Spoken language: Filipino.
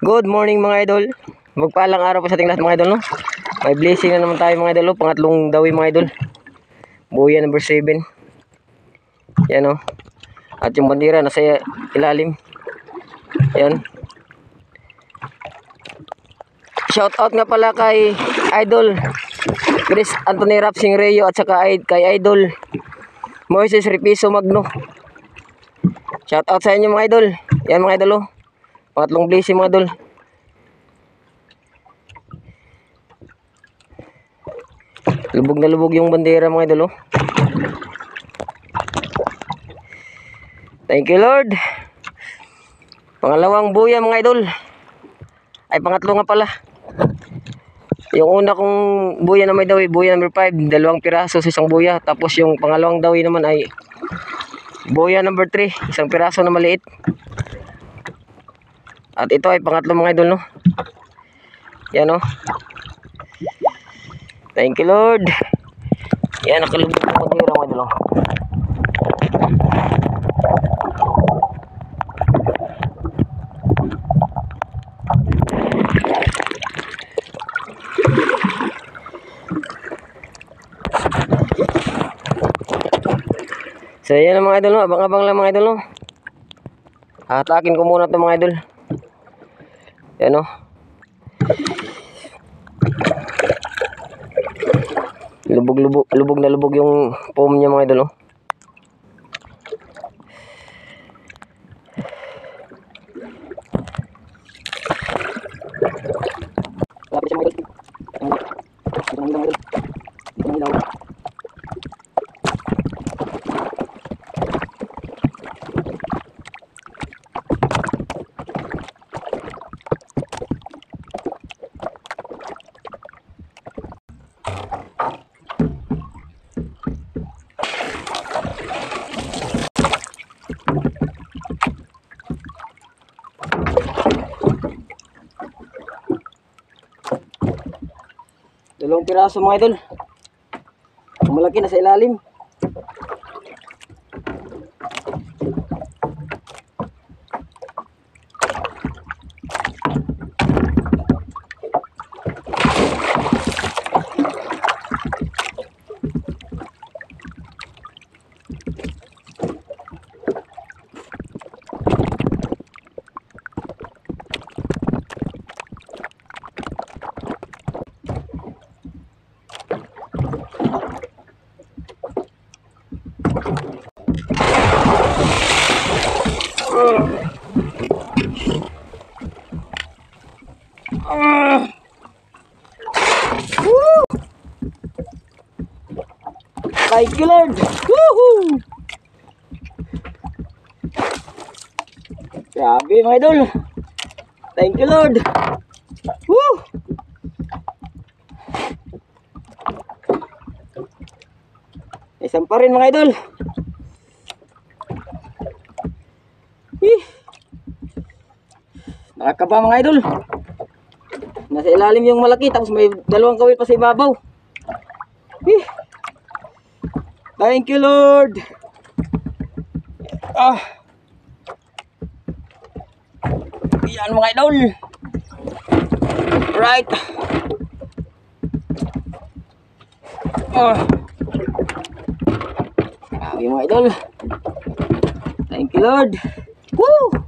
Good morning mga idol. Magpaalang araw po sa ating lahat mga idol, no? May blessing na naman tayo mga idol, no? Pangatlong dawi mga idol. Buya number 7. Yan, no? At yung bandira nasa ilalim. Yan. Shout out nga pala kay Idol Chris Anthony Rapsing Reyo at saka kay Idol Moises Ripiso Magno. Shout out sa inyo mga idol. Yan mga idol, oh. Pangatlong blessing mga idol. Lubog na lubog yung bandera mga idol, oh. Thank you Lord. Pangalawang buya mga idol. Ay pangatlo nga pala. Yung una kong buya na may dawi, buya number 5, 2 piraso sa isang buya. Tapos yung pangalawang dawi naman ay buya number 3, isang piraso na maliit. At ito ay pangatlo mga idol, no? Yan, no? Thank you Lord. Yan, nakalubog ng bandera mga idol, no? So yan mga idol, no? Abang-abang lang mga idol, no? Hatakin ko muna ito mga idol. Yan, no? Lubog na lubog yung foam niya mga idol, no? Lapit siya mga idol. Dalawang piraso mga idol. Malaki na sa ilalim. Thank you Lord. Woohoo! Grabe mga idol. Thank you Lord. Woo! Isang pa rin mga idol. Nakakaba mga idol. Nasa ilalim yung malaki, tapos may dalawang kawil pa sa ibabaw. Thank you Lord. Yan mga idol. Right. Grabe mga idol. Thank you Lord. Woo!